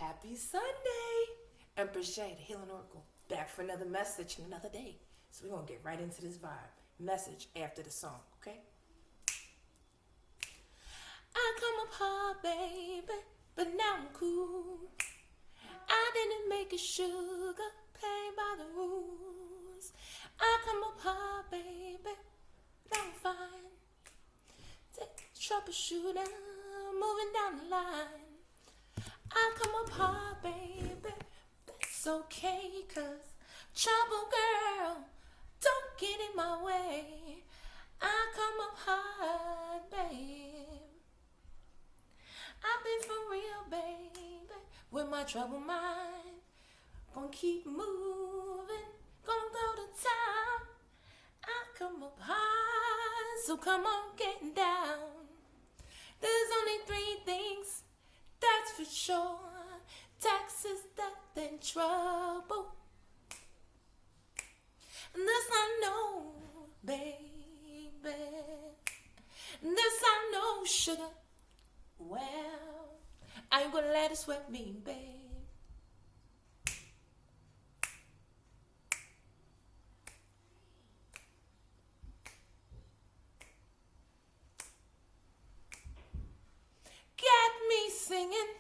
Happy Sunday! Empress J, the Healing Oracle, back for another message and another day. So we're going to get right into this vibe. Message after the song, okay? I come up hard, baby, but now I'm cool. I didn't make it sugar, play by the rules. I come up hard, baby, now I'm fine. Take troubleshooter, moving down the line. I come up hard, baby, that's okay, cause trouble girl, don't get in my way. I come up hard, babe. I've been for real, baby, with my troubled mind. Gonna keep moving, gonna go to town. I come up hard, so come on, get down. There's only three things, that's for sure. Taxes, death, and trouble. And this I know, baby. And this I know, sugar. Well, I ain't gonna let it sweat me, babe. Get me singing.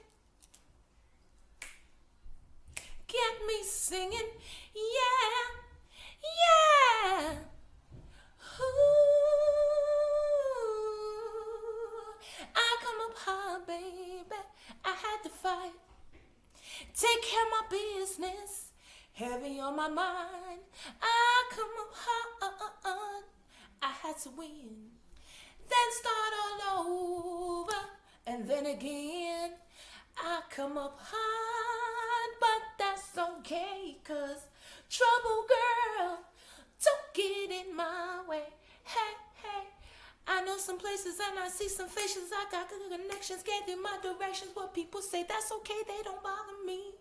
Get me singing. Yeah. Yeah. Ooh. I come up hard, baby. I had to fight. Take care of my business. Heavy on my mind. I come up hard. I had to win. Then start all over. And then again. I come up hard. But that's okay. Cause trouble girl, don't get in my way. Hey, hey. I know some places and I see some faces. I got good connections, get in my directions. What people say, that's okay, they don't bother me.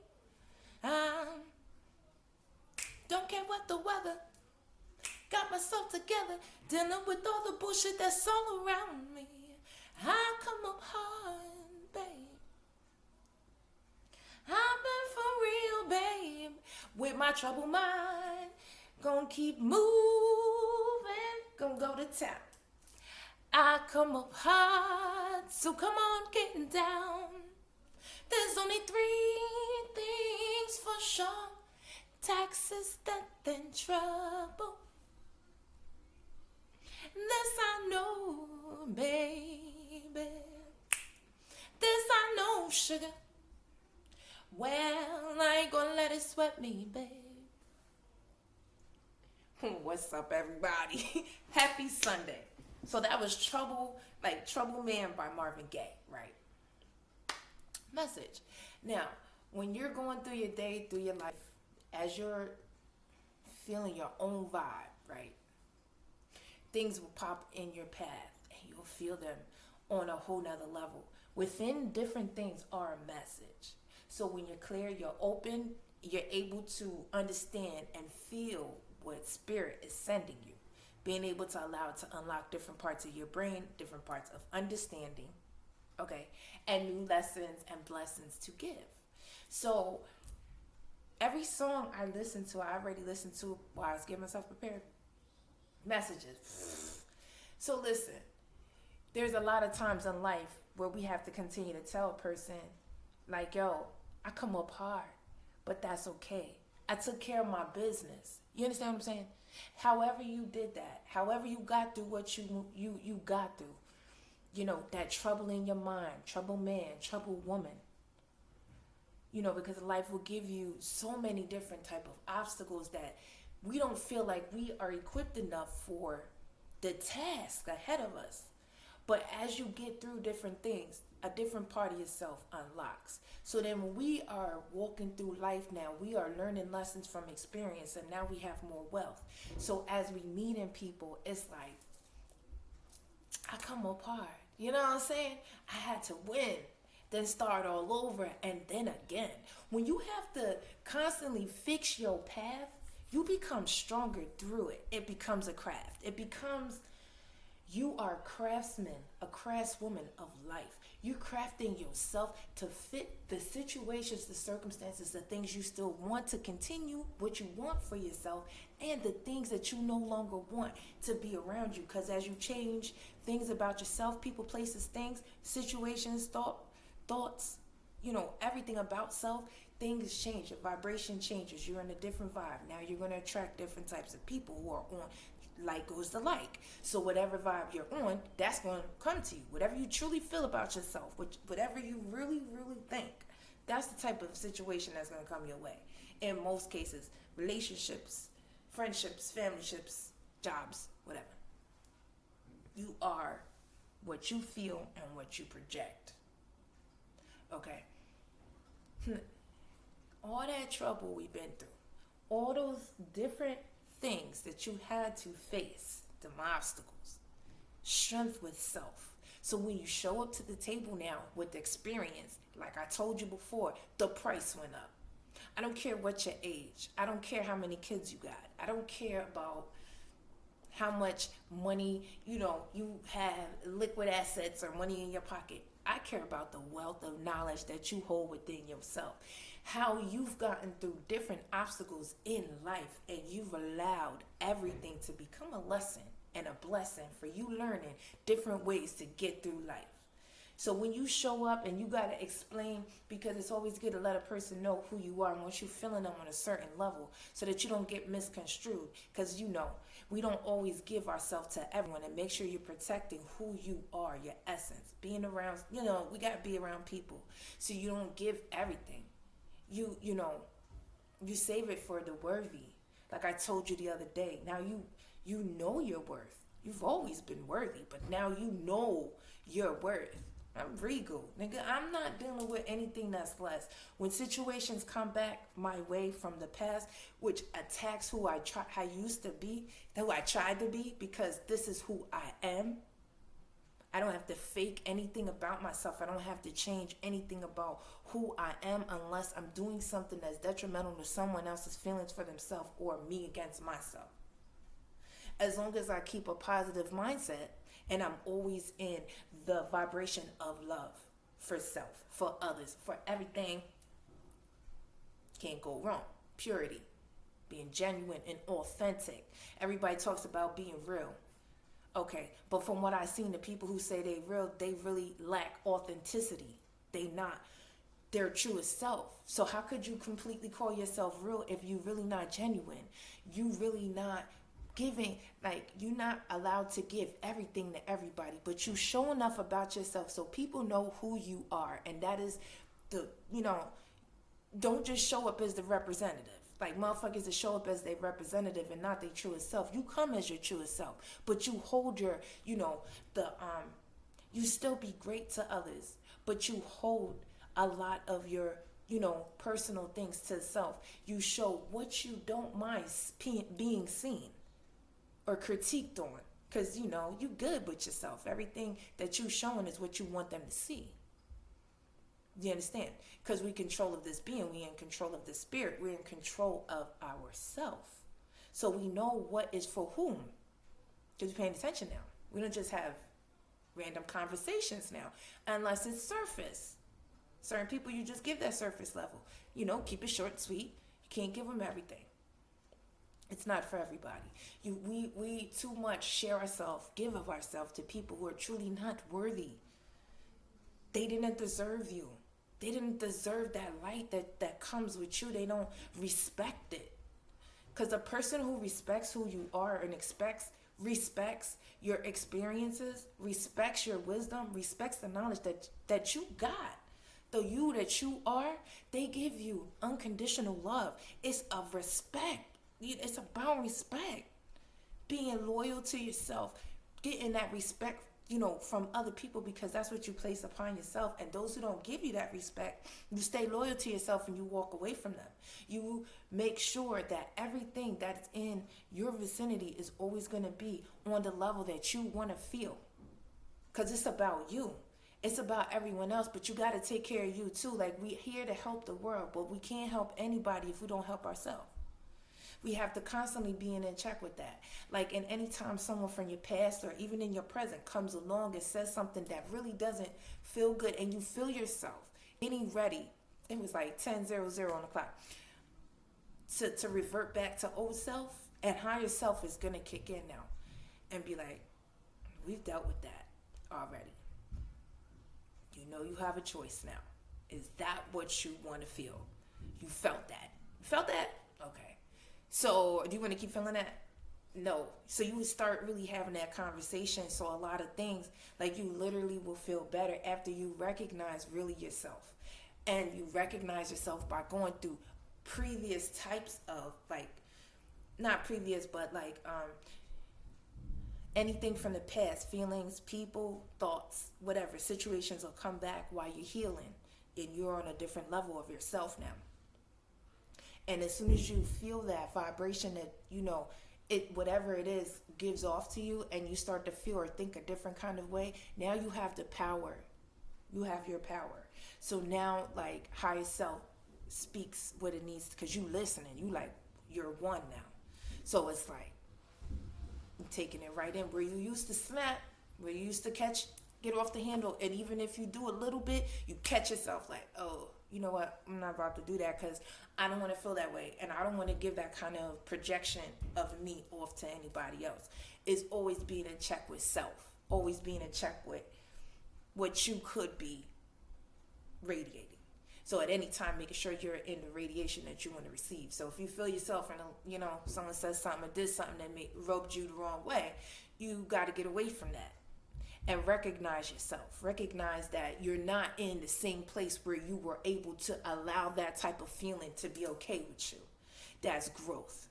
Don't care what the weather. Got myself together, dealing with all the bullshit that's all around me. I come up hard, babe. I've been for real, babe. With my troubled mind, gonna keep moving, gonna go to town. I come up hard, so come on, getting down. There's only three things for sure. Taxes, death, and trouble. This I know, baby. This I know, sugar. Well, I ain't gonna let it sweat me, babe. What's up, everybody? Happy Sunday. So that was Trouble Man by Marvin Gaye, right? Message. Now, when you're going through your day, through your life, as you're feeling your own vibe, right? Things will pop in your path and you'll feel them on a whole nother level. Within different things are a message. So when you're clear, you're open, you're able to understand and feel what spirit is sending you. Being able to allow it to unlock different parts of your brain, different parts of understanding, okay, and new lessons and blessings to give. So every song I listen to, I already listened to while I was getting myself prepared. Messages. So listen, there's a lot of times in life where we have to continue to tell a person, like, yo, I come up hard, but that's okay. I took care of my business. You understand what I'm saying? However you did that, however you got through what you got through, you know, that trouble in your mind, troubled man, troubled woman, you know, because life will give you so many different type of obstacles that we don't feel like we are equipped enough for the task ahead of us. But as you get through different things, a different part of yourself unlocks. So then when we are walking through life now, we are learning lessons from experience, and now we have more wealth. So as we meeting people, it's like, I come up hard. You know what I'm saying? I had to win, then start all over, and then again. When you have to constantly fix your path, you become stronger through it. It becomes a craft. It becomes You are a craftsman, a craftswoman of life. You're crafting yourself to fit the situations, the circumstances, the things you still want to continue, what you want for yourself, and the things that you no longer want to be around you. Because as you change things about yourself, people, places, things, situations, thoughts, everything about self, things change. Your vibration changes. You're in a different vibe. Now you're going to attract different types of people who are on like goes to like. So whatever vibe you're on, that's going to come to you. Whatever you truly feel about yourself, whatever you really, really think, that's the type of situation that's going to come your way. In most cases, relationships, friendships, familyships, jobs, whatever. You are what you feel and what you project. Okay? All that trouble we've been through, all those different things that you had to face, the obstacles, strength with self. So when you show up to the table now with experience, like I told you before, the price went up. I don't care what your age. I don't care how many kids you got. I don't care about how much money, you have, liquid assets or money in your pocket. I care about the wealth of knowledge that you hold within yourself. How you've gotten through different obstacles in life and you've allowed everything to become a lesson and a blessing for you learning different ways to get through life. So when you show up and you got to explain, because it's always good to let a person know who you are and once you're feeling them on a certain level so that you don't get misconstrued. Because we don't always give ourselves to everyone, and make sure you're protecting who you are, your essence. Being around, we got to be around people so you don't give everything. You save it for the worthy. Like I told you the other day, now you know your worth. You've always been worthy, but now you know your worth. I'm regal, nigga. I'm not dealing with anything that's less. When situations come back my way from the past, which attacks who I used to be, who I tried to be, because this is who I am. I don't have to fake anything about myself. I don't have to change anything about who I am unless I'm doing something that's detrimental to someone else's feelings for themselves or me against myself. As long as I keep a positive mindset and I'm always in the vibration of love for self, for others, for everything, can't go wrong. Purity, being genuine and authentic. Everybody talks about being real. Okay, but from what I've seen, the people who say they really lack authenticity. They not their truest self. So how could you completely call yourself real if you really not genuine? You really not giving, like you're not allowed to give everything to everybody, but you show enough about yourself so people know who you are. And that is don't just show up as the representative. Like motherfuckers that show up as their representative and not their truest self. You come as your truest self, but you hold your, you still be great to others, but you hold a lot of your, personal things to self. You show what you don't mind being seen or critiqued on, because, you good with yourself. Everything that you showing is what you want them to see. You understand? Because we control of this being, we in control of the spirit, we're in control of ourself. So we know what is for whom. Because we're paying attention now. We don't just have random conversations now, unless it's surface. Certain people, you just give that surface level. Keep it short and sweet. You can't give them everything. It's not for everybody. We too much give of ourselves to people who are truly not worthy. They didn't deserve you. They didn't deserve that light that comes with you. They don't respect it. Because a person who respects who you are and respects your experiences, respects your wisdom, respects the knowledge that you got, the you that you are, they give you unconditional love. It's of respect. It's about respect. Being loyal to yourself, getting that respect from other people, because that's what you place upon yourself. And those who don't give you that respect, you stay loyal to yourself and you walk away from them. You make sure that everything that's in your vicinity is always going to be on the level that you want to feel, because it's about you. It's about everyone else, but you got to take care of you too. Like, we're here to help the world, but we can't help anybody if we don't help ourselves. We have to constantly be in check with that. Like, and anytime someone from your past or even in your present comes along and says something that really doesn't feel good, and you feel yourself getting ready, it was like 10:00 on the clock, to revert back to old self, and higher self is going to kick in now and be like, we've dealt with that already. You know you have a choice now. Is that what you want to feel? You felt that. You felt that? Okay. So do you want to keep feeling that? No. So you would start really having that conversation. So a lot of things, like, you literally will feel better after you recognize really yourself. And you recognize yourself by going through previous types of, like, not previous, but like anything from the past, feelings, people, thoughts, whatever, situations will come back while you're healing, and you're on a different level of yourself now. And as soon as you feel that vibration that, you know, it, whatever it is, gives off to you, and you start to feel or think a different kind of way, now you have the power. You have your power. So now, like, higher self speaks what it needs, because you listening. You like, you're one now. So it's like, you're taking it right in. Where you used to snap, where you used to get off the handle, and even if you do a little bit, you catch yourself like, oh, you know what, I'm not about to do that, because I don't want to feel that way, and I don't want to give that kind of projection of me off to anybody else. It's always being in check with self, always being in check with what you could be radiating. So at any time, making sure you're in the radiation that you want to receive. So if you feel yourself and, you know, someone says something or did something that rubbed you the wrong way, you got to get away from that and recognize yourself. Recognize that you're not in the same place where you were able to allow that type of feeling to be okay with you. That's growth.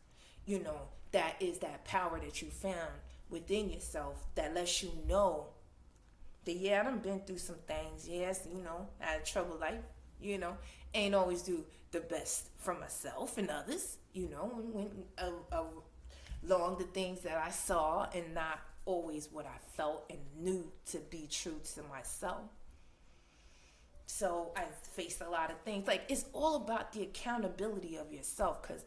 You know, that is that power that you found within yourself that lets you know that, yeah, I done been through some things. Yes, you know, I had a troubled life. You know, ain't always do the best for myself and others, you know, when along the things that I saw, and not always what I felt and knew to be true to myself. So I faced a lot of things. Like, it's all about the accountability of yourself, because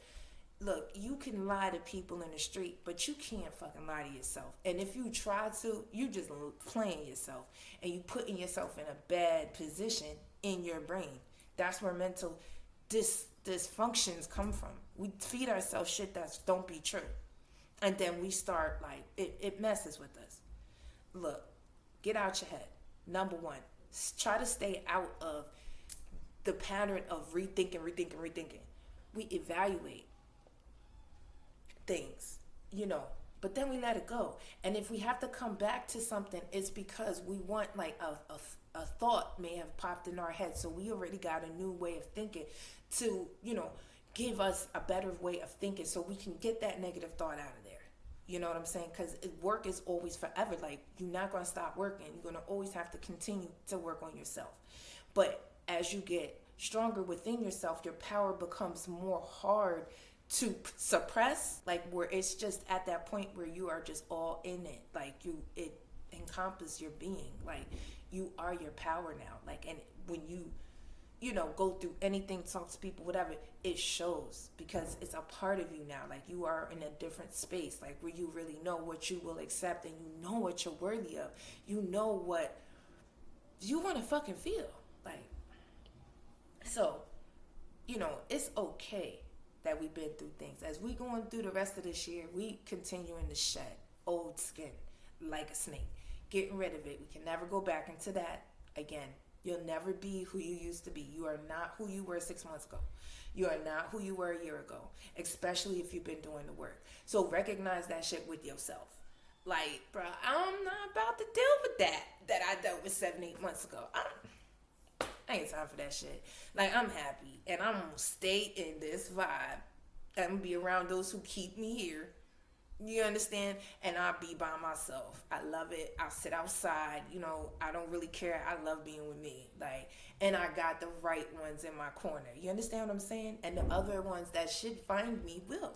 look, you can lie to people in the street, but you can't fucking lie to yourself. And if you try to, you just playing yourself, and you putting yourself in a bad position in your brain. That's where mental dysfunctions come from. We feed ourselves shit that don't be true, and then we start, like, it messes with us. Look, get out your head. Number one, try to stay out of the pattern of rethinking. We evaluate things, you know, but then we let it go. And if we have to come back to something, it's because we want, like, a thought may have popped in our head, so we already got a new way of thinking to, you know, give us a better way of thinking, so we can get that negative thought out of there. You know what I'm saying? Because work is always forever. Like, you're not going to stop working. You're going to always have to continue to work on yourself. But as you get stronger within yourself, your power becomes more hard to suppress, like, where it's just at that point where you are just all in it. Like, it encompasses your being. Like, you are your power now. Like, and when you know, go through anything, talk to people, whatever, it shows, because it's a part of you now. Like, you are in a different space, like, where you really know what you will accept, and you know what you're worthy of. You know what you want to fucking feel. Like, so, you know, it's okay that we've been through things. As we going through the rest of this year, we continuing to shed old skin like a snake. Getting rid of it. We can never go back into that again. You'll never be who you used to be. You are not who you were 6 months ago. You are not who you were a year ago, especially if you've been doing the work. So recognize that shit with yourself. Like, bro, I'm not about to deal with that I dealt with 7-8 months ago. I ain't time for that shit. Like, I'm happy, and I'm gonna stay in this vibe. I'm gonna be around those who keep me here. You understand? And I'll be by myself. I love it. I'll sit outside. You know, I don't really care. I love being with me. Like, and I got the right ones in my corner. You understand what I'm saying? And the other ones that should find me will.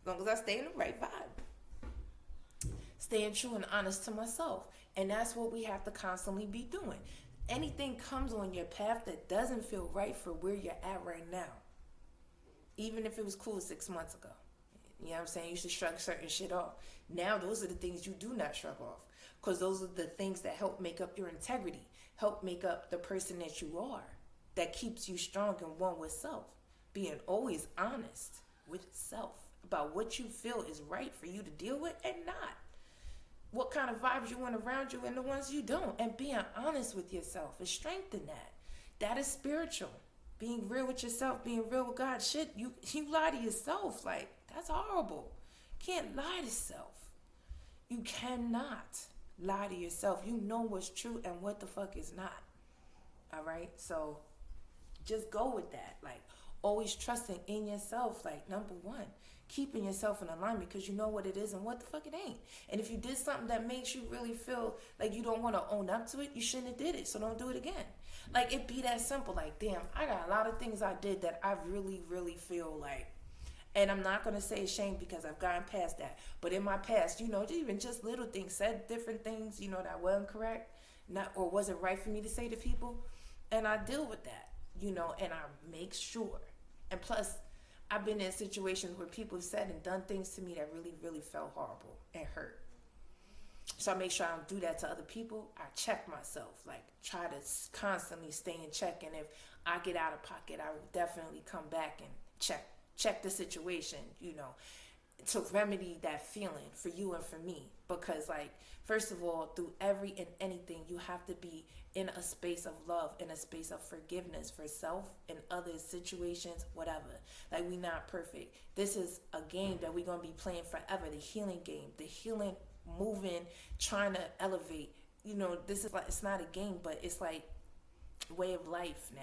As long as I stay in the right vibe. Staying true and honest to myself. And that's what we have to constantly be doing. Anything comes on your path that doesn't feel right for where you're at right now. Even if it was cool 6 months ago. You know what I'm saying? You used to shrug certain shit off. Now those are the things you do not shrug off. Because those are the things that help make up your integrity, help make up the person that you are, that keeps you strong and one with self. Being always honest with self about what you feel is right for you to deal with and not. What kind of vibes you want around you and the ones you don't. And being honest with yourself is strength in that. That is spiritual. Being real with yourself, being real with God. Shit, you lie to yourself. Like, that's horrible. Can't lie to self. You cannot lie to yourself. You know what's true and what the fuck is not. All right? So just go with that. Like, always trusting in yourself. Like, number one, keeping yourself in alignment because you know what it is and what the fuck it ain't. And if you did something that makes you really feel like you don't want to own up to it, you shouldn't have did it. So don't do it again. Like, it be that simple. Like, damn, I got a lot of things I did that I really, really feel like, and I'm not going to say shame because I've gotten past that. But in my past, you know, even just little things, said different things, you know, that wasn't correct, not or wasn't right for me to say to people. And I deal with that, you know, and I make sure. And plus, I've been in situations where people have said and done things to me that really, really felt horrible and hurt. So I make sure I don't do that to other people. I check myself, like try to constantly stay in check. And if I get out of pocket, I will definitely come back and check the situation, you know, to remedy that feeling for you and for me. Because, like, first of all, through every and anything, you have to be in a space of love, in a space of forgiveness for self and other situations, whatever. Like, we not perfect. This is a game that we're going to be playing forever, the healing game, the healing, moving, trying to elevate. You know, this is like, it's not a game, but it's like way of life now.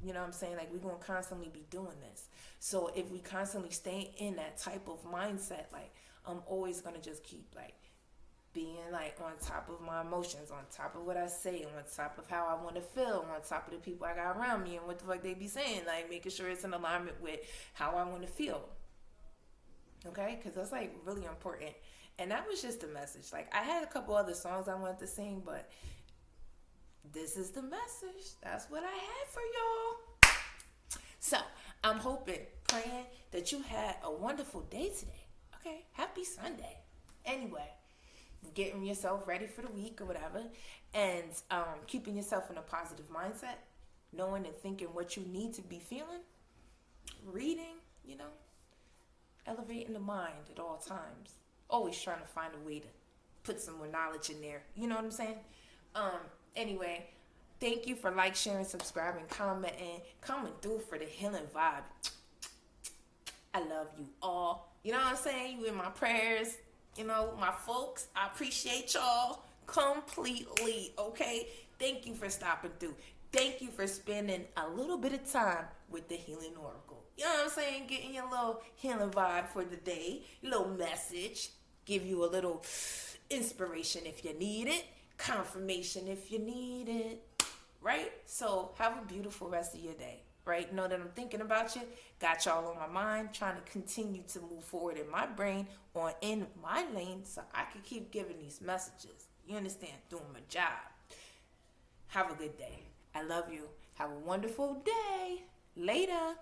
You know what I'm saying? Like, we're going to constantly be doing this. So if we constantly stay in that type of mindset, like, I'm always going to just keep, like, being, like, on top of my emotions, on top of what I say, on top of how I want to feel, on top of the people I got around me and what the fuck they be saying, like, making sure it's in alignment with how I want to feel. Okay? Because that's, like, really important. And that was just the message. Like, I had a couple other songs I wanted to sing, but this is the message. That's what I had for y'all. So, I'm hoping, praying that you had a wonderful day today. Okay? Happy Sunday. Anyway, getting yourself ready for the week or whatever, and keeping yourself in a positive mindset, knowing and thinking what you need to be feeling, reading, you know, elevating the mind at all times. Always trying to find a way to put some more knowledge in there. You know what I'm saying? Anyway, thank you for like, sharing, subscribing, commenting, coming through for the healing vibe. I love you all. You know what I'm saying? You in my prayers. You know, my folks, I appreciate y'all completely, okay? Thank you for stopping through. Thank you for spending a little bit of time with the Healing Oracle. You know what I'm saying? Getting your little healing vibe for the day, your little message, give you a little inspiration if you need it, confirmation if you need it, right? So have a beautiful rest of your day, right? Know that I'm thinking about you, got y'all on my mind, trying to continue to move forward in my brain or in my lane so I can keep giving these messages. You understand? Doing my job. Have a good day. I love you. Have a wonderful day. Later.